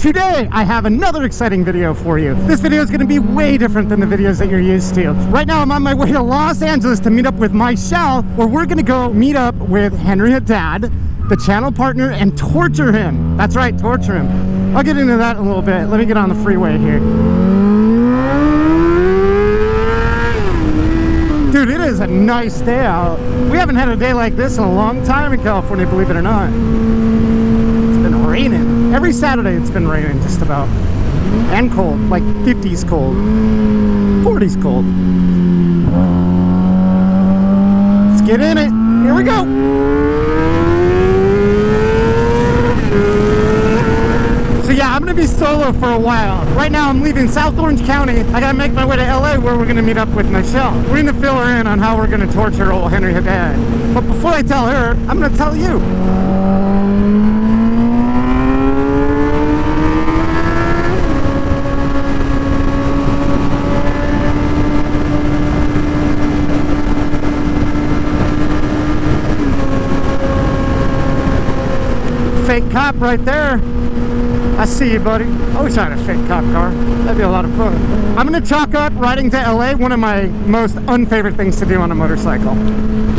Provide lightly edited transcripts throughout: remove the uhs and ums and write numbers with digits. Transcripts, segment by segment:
Today, I have another exciting video for you. This video is going to be way different than the videos that you're used to. Right now, I'm on my way to Los Angeles to meet up with Mizziel, where we're going to go meet up with Henry Haddad, the channel partner, and torture him. That's right, torture him. I'll get into that in a little bit. Let me get on the freeway here. Dude, it is a nice day out. We haven't had a day like this in a long time in California, believe it or not. It's been raining. Every Saturday it's been raining, just about. And cold, like 50s cold, 40s cold. Let's get in it. Here we go. So yeah, I'm gonna be solo for a while. Right now I'm leaving South Orange County. I gotta make my way to LA where we're gonna meet up with Mizziel. We're gonna fill her in on how we're gonna torture old Henry Haddad. But before I tell her, I'm gonna tell you. Fake cop right there. I see you, buddy. I wish I had a fake cop car. That'd be a lot of fun. I'm gonna chalk up riding to LA one of my most unfavorite things to do on a motorcycle.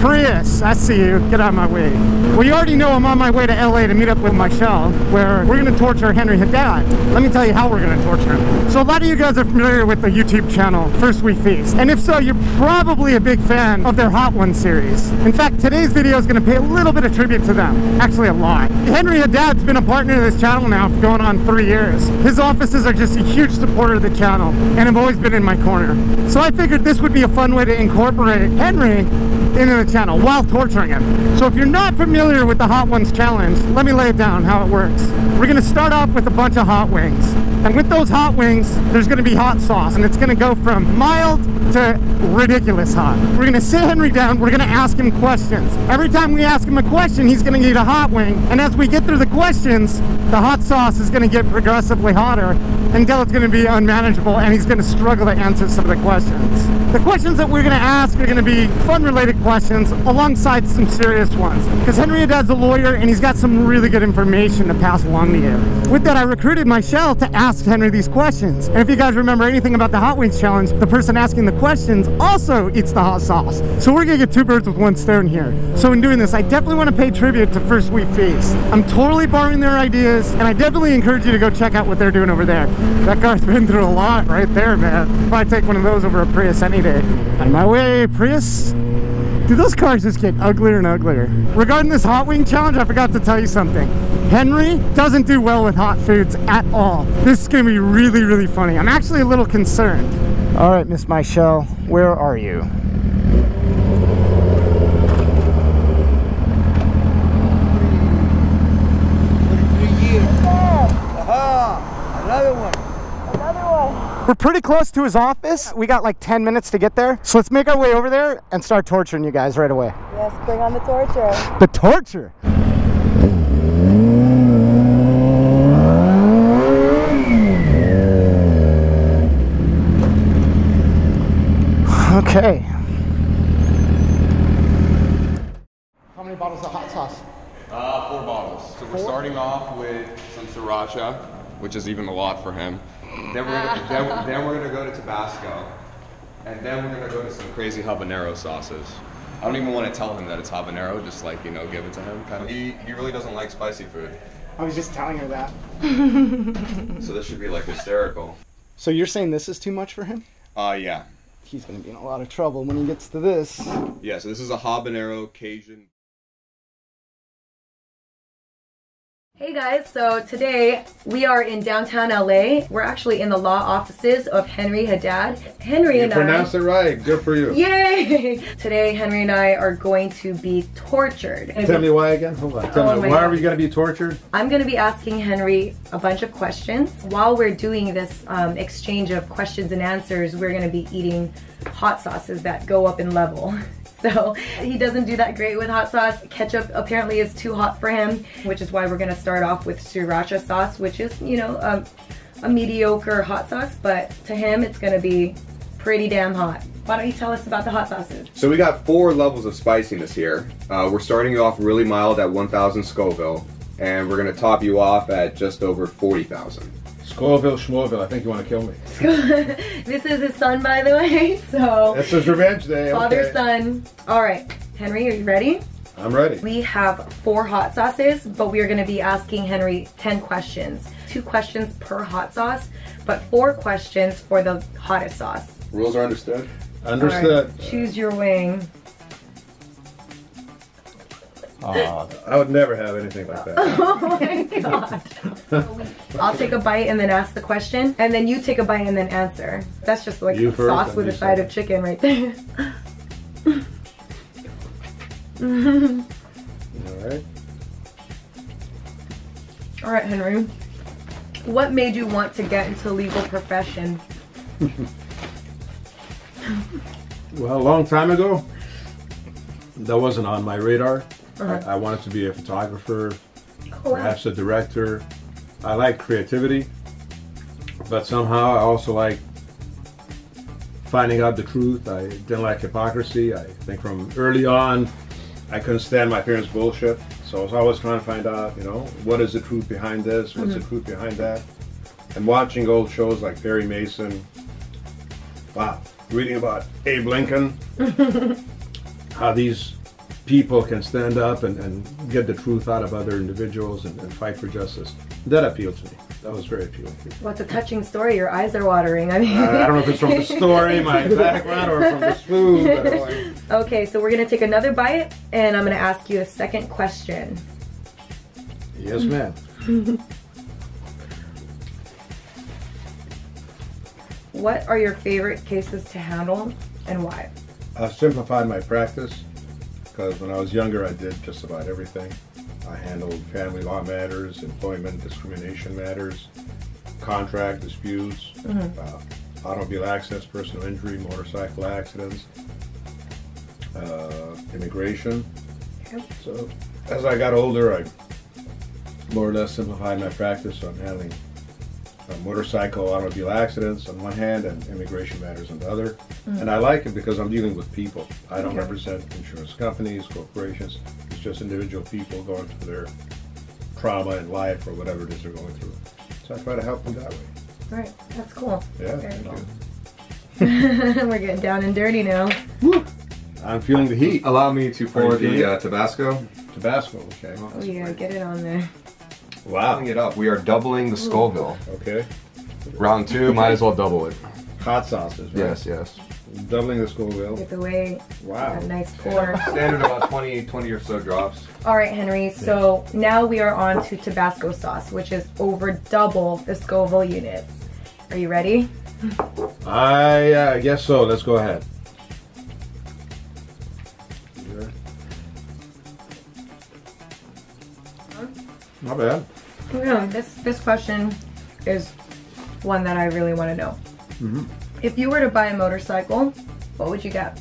Prius, I see you. Get out of my way. Well, you already know I'm on my way to LA to meet up with Mizziel, where we're gonna torture Henry Haddad. Let me tell you how we're gonna torture him. So a lot of you guys are familiar with the YouTube channel First We Feast, and if so, you're probably a big fan of their Hot Ones series. In fact, today's video is gonna pay a little bit of tribute to them. Actually, a lot. Henry Haddad's been a partner of this channel now for going on 3 years. His offices are just a huge supporter of the channel and have always been in my corner. So I figured this would be a fun way to incorporate Henry into the channel while torturing him. So if you're not familiar with the Hot Ones challenge, let me lay it down how it works. We're gonna start off with a bunch of hot wings. And with those hot wings, there's gonna be hot sauce, and it's gonna go from mild to ridiculous hot. We're gonna sit Henry down, we're gonna ask him questions. Every time we ask him a question, he's gonna eat a hot wing. And as we get through the questions, the hot sauce is gonna get progressively hotter until it's gonna be unmanageable and he's gonna struggle to answer some of the questions. The questions that we're gonna ask are gonna be fun-related questions alongside some serious ones. Because Henry Haddad's a lawyer and he's got some really good information to pass along to you. With that, I recruited Mizziel to ask Henry these questions. And if you guys remember anything about the Hot Wings challenge, the person asking the questions also eats the hot sauce. So we're gonna get 2 birds with 1 stone here. So in doing this, I definitely wanna pay tribute to First We Feast. I'm totally borrowing their ideas, and I definitely encourage you to go check out what they're doing over there. That car's been through a lot right there, man. If I take one of those over a Prius any day. On my way, Prius. Dude, those cars just get uglier and uglier. Regarding this Hot Wing challenge, I forgot to tell you something. Henry doesn't do well with hot foods at all. This is gonna be really, really funny. I'm actually a little concerned. All right, Miss Mizziel, where are you? Another one. We're pretty close to his office. We got like 10 minutes to get there. So let's make our way over there and start torturing you guys right away. Yes, bring on the torture. The torture? Okay. How many bottles of hot sauce? 4 bottles. So we're starting off with some sriracha, which is even a lot for him. Then we're gonna go to Tabasco, and then we're gonna go to some crazy habanero sauces. I don't even want to tell him that it's habanero, just like, you know, give it to him. Kind of. He really doesn't like spicy food. I was just telling her that. So this should be like hysterical. So you're saying this is too much for him? Yeah. He's gonna be in a lot of trouble when he gets to this. Yeah, so this is a habanero Cajun. Hey guys, so today we are in downtown LA. We're actually in the law offices of Henry Haddad. Henry and I... You pronounced it right, good for you. Yay! Today Henry and I are going to be tortured. Tell me why again, hold on. Tell me, why are we going to be tortured? I'm going to be asking Henry a bunch of questions. While we're doing this exchange of questions and answers, we're going to be eating hot sauces that go up in level. So he doesn't do that great with hot sauce. Ketchup apparently is too hot for him, which is why we're gonna start off with sriracha sauce, which is, you know, a mediocre hot sauce, but to him it's gonna be pretty damn hot. Why don't you tell us about the hot sauces? So we got 4 levels of spiciness here. We're starting off really mild at 1000 Scoville. and we're gonna top you off at just over 40,000. Scoville, Schmoville, I think you want to kill me. This is his son, by the way, so. It's his revenge day, Father, okay. son. All right, Henry, are you ready? I'm ready. We have 4 hot sauces, but we are gonna be asking Henry 10 questions. 2 questions per hot sauce, but 4 questions for the hottest sauce. Rules are understood? Understood. Right, choose your wing. I would never have anything like that. Oh my god. I'll take a bite and then ask the question, and then you take a bite and then answer. That's just like sauce with a side of chicken right there. Alright. Alright, Henry. What made you want to get into the legal profession? Well, a long time ago, that wasn't on my radar. I wanted to be a photographer, perhaps a director. I like creativity, but somehow I also like finding out the truth. I didn't like hypocrisy. I think from early on, I couldn't stand my parents' bullshit. So I was always trying to find out, you know, what is the truth behind this? What's the truth behind that? And watching old shows like Perry Mason. Wow. Reading about Abe Lincoln. How these people can stand up and get the truth out of other individuals and fight for justice. That appealed to me. That was very appealing to me. What's a touching story? Your eyes are watering. I mean, I don't know if it's from the story, my background, or from the food. But like... Okay, so we're going to take another bite, and I'm going to ask you a second question. Yes, ma'am. What are your favorite cases to handle, and why? I've simplified my practice, because when I was younger, I did just about everything. I handled family law matters, employment discrimination matters, contract disputes, automobile accidents, personal injury, motorcycle accidents, immigration. Yep. So as I got older, I more or less simplified my practice. So I'm handling motorcycle automobile accidents on one hand and immigration matters on the other. And I like it because I'm dealing with people. I don't represent insurance companies, corporations. It's just individual people going through their trauma in life or whatever it is they're going through. So I try to help them that way. Right, that's cool. Yeah, Very thank cool. you. We're getting down and dirty now. Woo. I'm feeling the heat. Allow me to pour the Tabasco. Tabasco, okay. Oh yeah, get it on there. Wow. Doubling it up. We are doubling the Scoville. Okay. Round 2, might as well double it. Hot sauces, right? Yes, yes. Doubling the Scoville. Get the way. Wow. A nice pour. Standard about 20 or so drops. All right, Henry. So now we are on to Tabasco sauce, which is over double the Scoville units. Are you ready? I guess so. Let's go ahead. Not bad. Yeah, this question is one that I really want to know. If you were to buy a motorcycle, what would you get?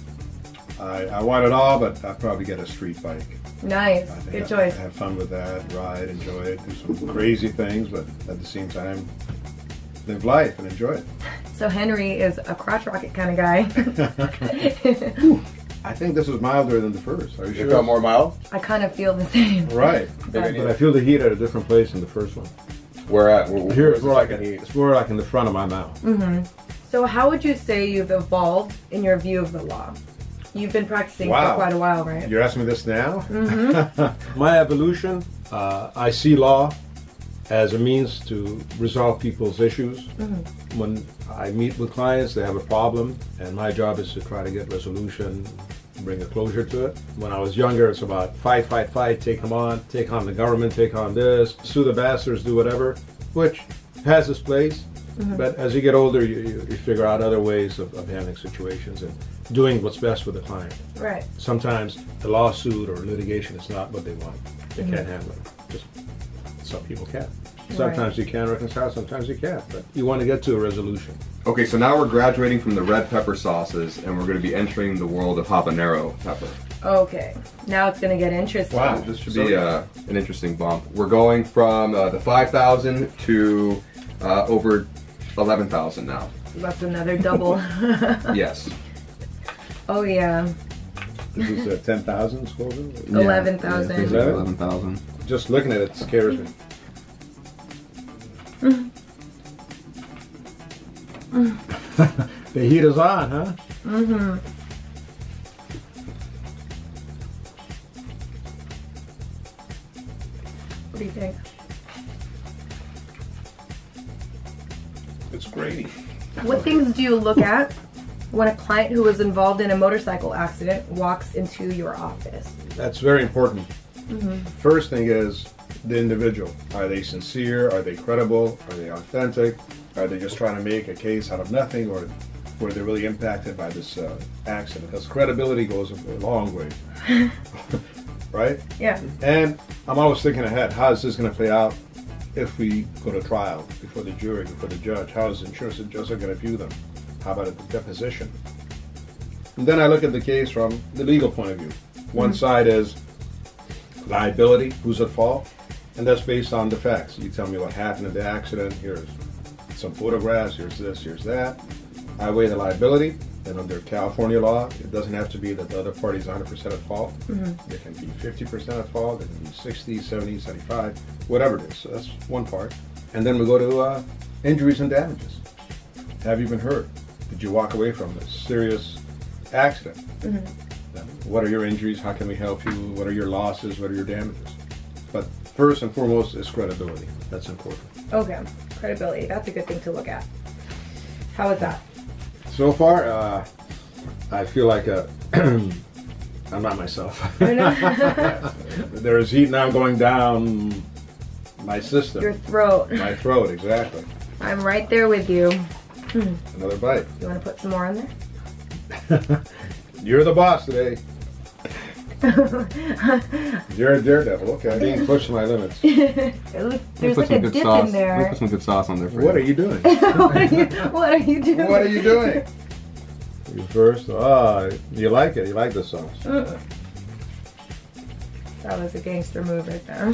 I want it all, but I'd probably get a street bike. Nice. I think Good I choice. have fun with that, ride, enjoy it, do some crazy things, but at the same time, live life and enjoy it. So Henry is a crotch rocket kind of guy. I think this is milder than the first. Are you You sure? felt more mild? I kind of feel the same. Right. But But I feel the heat at a different place than the first one. Where at? Here it's more like in the front of my mouth. So how would you say you've evolved in your view of the law? You've been practicing for quite a while, right? You're asking me this now? My evolution, I see law as a means to resolve people's issues. When I meet with clients, they have a problem, and my job is to try to get resolution, bring a closure to it. When I was younger, it's about fight, take them on, take on the government, take on this, sue the bastards, do whatever, which has its place. But as you get older, you figure out other ways of handling situations and doing what's best for the client. Right. Sometimes the lawsuit or litigation is not what they want. They can't handle it. Just some people can. Sometimes you can reconcile, sometimes you can't. But you want to get to a resolution. Okay, so now we're graduating from the red pepper sauces, and we're going to be entering the world of habanero pepper. Okay. Now it's going to get interesting. Wow, this should be an interesting bump. We're going from the 5,000 to over 11,000 now. That's another double. Yes. Oh yeah. This is 10,000 Scoville? 11,000. Yeah, 11,000. Just looking at it scares me. The heat is on, huh? Mm-hmm. What do you think? It's grainy. What things do you look at when a client who was involved in a motorcycle accident walks into your office? That's very important. First thing is the individual. Are they sincere? Are they credible? Are they authentic? Are they just trying to make a case out of nothing, or were they really impacted by this accident? Because credibility goes a long way, right? Yeah. And I'm always thinking ahead. How is this going to play out if we go to trial, before the jury, before the judge? How is the insurance adjuster going to view them? How about at the deposition? And then I look at the case from the legal point of view. One side is liability, who's at fault, and that's based on the facts. You tell me what happened in the accident, here's some photographs, here's this, here's that. I weigh the liability, and under California law, it doesn't have to be that the other party is 100% at fault. They can be 50% at fault, they can be 60, 70, 75, whatever it is. So that's one part. And then we go to injuries and damages. Have you been hurt? Did you walk away from a serious accident? What are your injuries? How can we help you? What are your losses? What are your damages? But first and foremost is credibility. That's important. Okay, credibility. That's a good thing to look at. How is that? So far, I feel like I'm not myself. There is heat now going down my system. Your throat. My throat, exactly. I'm right there with you. Another bite. You want to put some more on there? You're the boss today. You're a daredevil. Okay, being pushed to my limits. There's like a dip in there. Let me put some good sauce on there for What are you. you doing? What are you doing? What are you doing? You first. You like it. You like the sauce. That was a gangster move right there.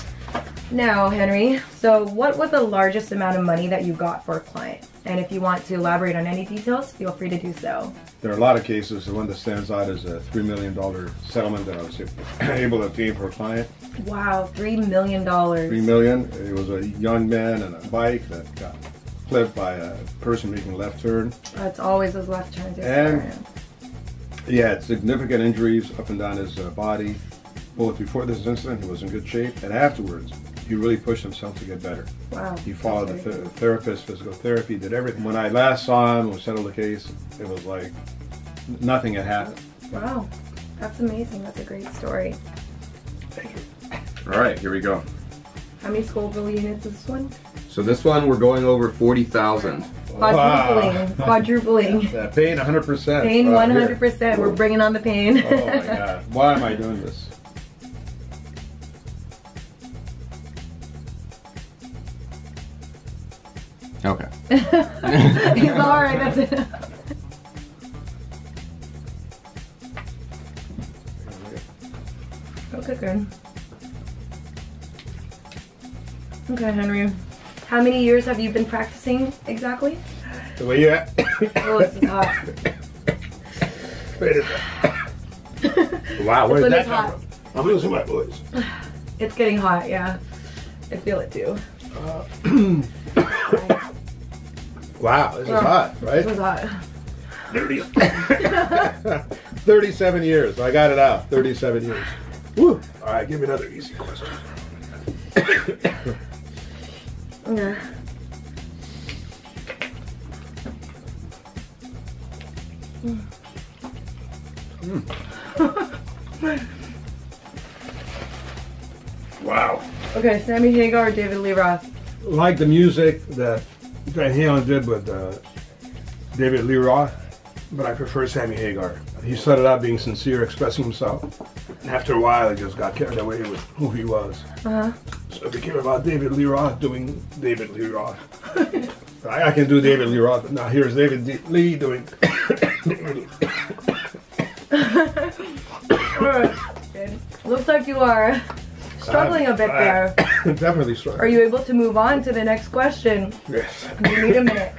Now, Henry, so what was the largest amount of money that you got for a client? And if you want to elaborate on any details, feel free to do so. There are a lot of cases. The one that stands out is a $3 million settlement that I was able to obtain for a client. Wow, $3 million. $3 million. It was a young man on a bike that got clipped by a person making a left turn. It's always those left turns. And he had significant injuries up and down his body. Both before this incident, he was in good shape, and afterwards, he really pushed himself to get better. Wow. He followed the therapist, physical therapy, did everything. When I last saw him, we settled the case, it was like nothing had happened. Wow. That's amazing. That's a great story. Thank you. All right, here we go. How many Scoville units is this one? So this one, we're going over 40,000. Quadrupling. Quadrupling. Yeah, pain 100%. Pain 100%. We're bringing on the pain. Oh my God. Why am I doing this? Okay. He's all right. That's it. Okay, good. Okay, Henry. How many years have you been practicing exactly? The way you at? Oh, this is hot. Wait a minute. Wow, where's that hot. come from? I'm losing my voice. It's getting hot, yeah. I feel it too. Wow, this is hot, right? This is hot. 37 years. I got it out. 37 years. Woo. All right, give me another easy question. Yeah. Wow. Okay, Sammy Hagar or David Lee Roth? Like the music that Van Halen did with David Lee Roth, but I prefer Sammy Hagar. He started out being sincere, expressing himself, and after a while, he just got carried away with who he was. So it became about David Lee Roth doing David Lee Roth. I can do David Lee Roth, but now here's David Lee doing David Lee. Good. Looks like you are struggling a bit there. Definitely struggling. Are you able to move on to the next question? Yes. You need a minute.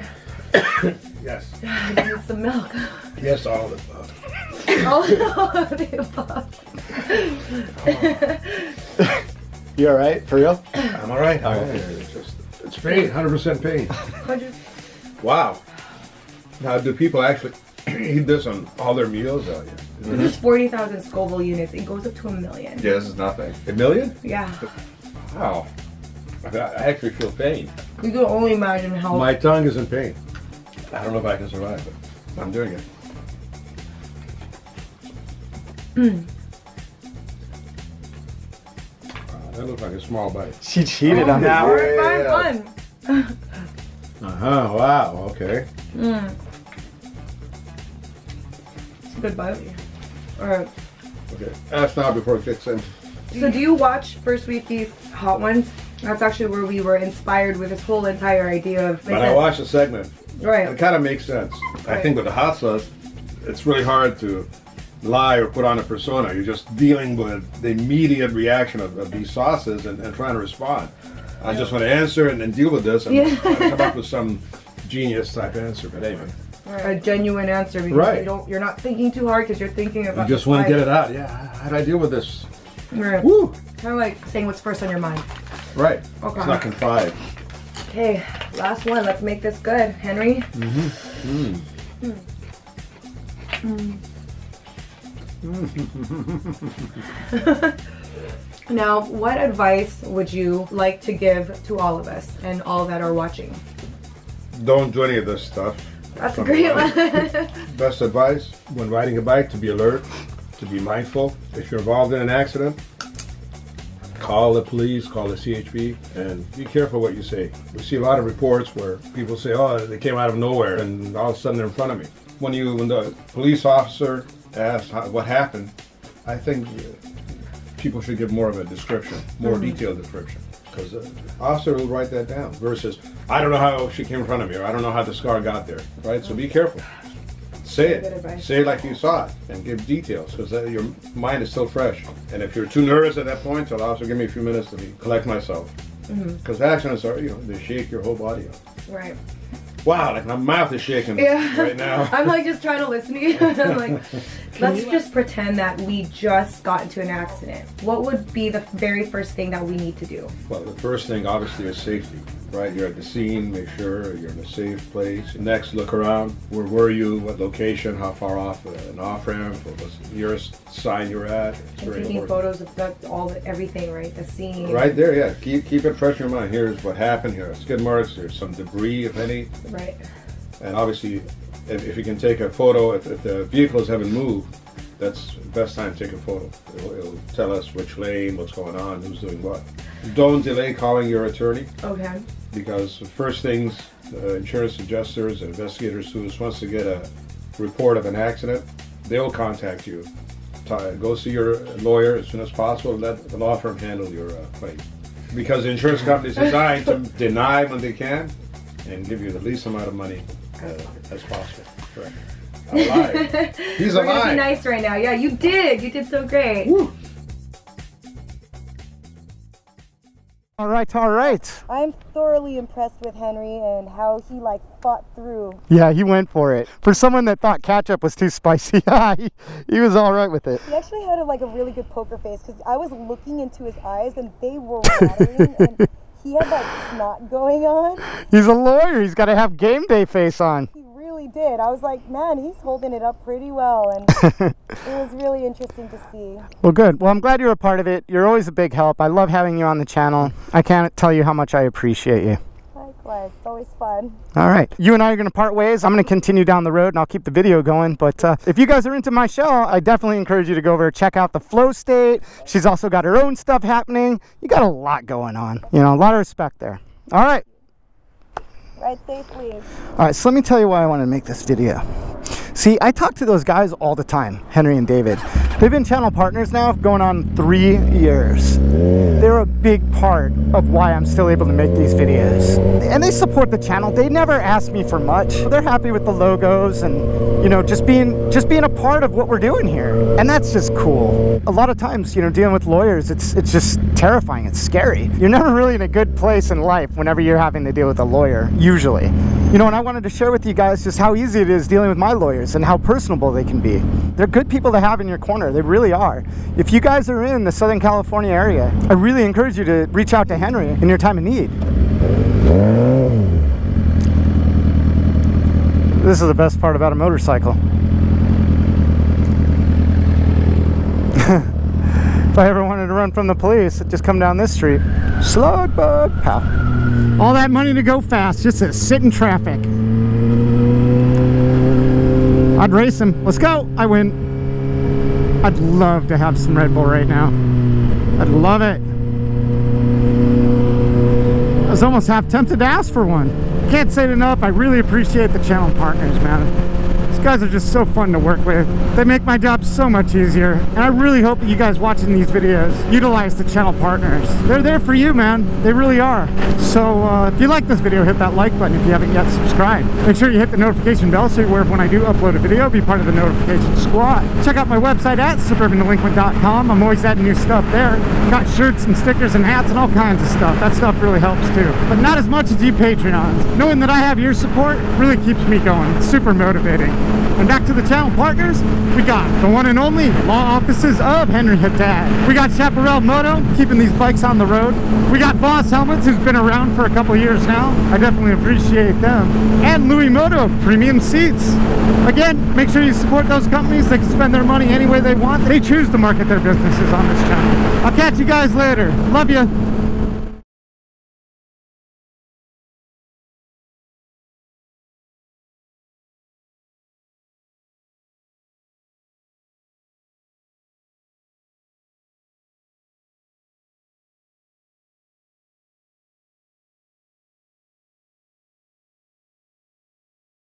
Yes. You need some milk. Yes, all of it. Oh, the above. You all right? For real? I'm all right. All right. It's pain, 100% pain. Wow. Now, do people actually eat this on all their meals? Oh, yeah. This is 40,000 Scoville units. It goes up to 1 million. Yeah, this is nothing. $1 million? Yeah. Wow. I actually feel pain. You can only imagine how. My tongue is in pain. I don't know if I can survive, but I'm doing it. Wow, that looks like a small bite. She cheated on that one. Fun. Uh-huh, wow, okay. It's a good bite. Alright. Okay, ask now before it kicks in. So do you watch First Week these hot ones? That's actually where we were inspired with this whole entire idea of. When I watch the segment, Right. it kind of makes sense. Right. I think with the hot sauce, it's really hard to lie or put on a persona. You're just dealing with the immediate reaction of these sauces and trying to respond. I just want to answer and deal with this and come up with some genius type answer. But anyway, A genuine answer because you're not thinking too hard because you're thinking about. you just want to get it out. Yeah, how do I deal with this? Right. Woo! Kind of like saying what's first on your mind. Right. Okay. It's not confined. Okay, last one. Let's make this good, Henry. Now, what advice would you like to give to all of us and all that are watching? Don't do any of this stuff. That's a great one. Best advice when riding a bike: to be alert, to be mindful. If you're involved in an accident, call the police, call the CHP, and be careful what you say. We see a lot of reports where people say, "Oh, they came out of nowhere," and all of a sudden they're in front of me. When the police officer asks what happened, I think people should give more of a description, more detailed description, because the officer will write that down. Versus, I don't know how she came in front of me, or I don't know how the scar got there. Right? So be careful. Say it. Say it like you saw it, and give details, because your mind is still fresh. And if you're too nervous at that point, tell the officer, give me a few minutes to collect myself. Because accidents are, they shake your whole body up. Right. Wow, like my mouth is shaking right now. I'm like just trying to listen to you. I'm like, let's just pretend that we just got into an accident. What would be the very first thing that we need to do? Well, the first thing obviously is safety, right? You're at the scene, make sure you're in a safe place. Next, look around. Where were you? What location? How far off? An off-ramp? What was the nearest sign you were at? It's And very taking important. photos of everything, right? The scene. Right there, yeah. Keep it fresh in your mind. Here's what happened. Here are skid marks. There's some debris, if any. Right. And obviously, if you can take a photo, if the vehicles haven't moved, that's the best time to take a photo. It'll tell us which lane, what's going on, who's doing what. Don't delay calling your attorney. Okay. Because the first things, insurance adjusters and investigators who wants to get a report of an accident, they'll contact you. Go see your lawyer as soon as possible and let the law firm handle your claim. Because the insurance company is designed to deny when they can and give you the least amount of money as possible. Correct. Alive. He's alive. We're gonna be nice right now. Yeah, you did. You did so great. Woo. All right. I'm thoroughly impressed with Henry and how he fought through. Yeah, he went for it. For someone that thought ketchup was too spicy, he was all right with it. He actually had a really good poker face because I was looking into his eyes and they were watering and he had snot going on. He's a lawyer. He's got to have game day face on. He really did. I was like, man, he's holding it up pretty well, and it was really interesting to see. Well, good. Well, I'm glad you're a part of it. You're always a big help. I love having you on the channel. I can't tell you how much I appreciate you. Likewise. It's always fun. All right. You and I are going to part ways. I'm going to continue down the road, and I'll keep the video going. But if you guys are into my show, I definitely encourage you to go over and check out the Flow State. She's also got her own stuff happening. You got a lot going on. A lot of respect there. All right. Ride safely. All right, so let me tell you why I wanted to make this video. See, I talk to those guys all the time, Henry and David. They've been channel partners now going on 3 years. They're a big part of why I'm still able to make these videos. And they support the channel. They never ask me for much. They're happy with the logos and, just being a part of what we're doing here. And that's just cool. A lot of times, dealing with lawyers, it's just terrifying. It's scary. You're never really in a good place in life whenever you're having to deal with a lawyer, usually. And I wanted to share with you guys just how easy it is dealing with my lawyers. guys and how personable they can be. They're good people to have in your corner. They really are. If you guys are in the Southern California area, I really encourage you to reach out to Henry in your time of need. This is the best part about a motorcycle. If I ever wanted to run from the police, I'd just come down this street. Slug bug, pow. All that money to go fast, just to sit in traffic. I'd race him. Let's go. I win. I'd love to have some Red Bull right now. I'd love it. I was almost half tempted to ask for one. Can't say it enough. I really appreciate the channel partners, man. These guys are just so fun to work with. They make my job so much easier. And I really hope that you guys watching these videos utilize the channel partners. They're there for you, man. They really are. So if you like this video, hit that like button if you haven't yet subscribed. Make sure you hit the notification bell so you're aware of when I do upload a video. Be part of the notification squad. Check out my website at suburbandelinquent.com. I'm always adding new stuff there. Got shirts and stickers and hats and all kinds of stuff. That stuff really helps too. But not as much as you Patreons. Knowing that I have your support really keeps me going. It's super motivating. And back to the channel partners, we got the one and only law offices of Henry Haddad. We got Chaparral Moto, keeping these bikes on the road. We got Voss Helmets, who's been around for a couple years now. I definitely appreciate them. And LUIMOTO, premium seats. Again, make sure you support those companies. They can spend their money any way they want. They choose to market their businesses on this channel. I'll catch you guys later. Love you.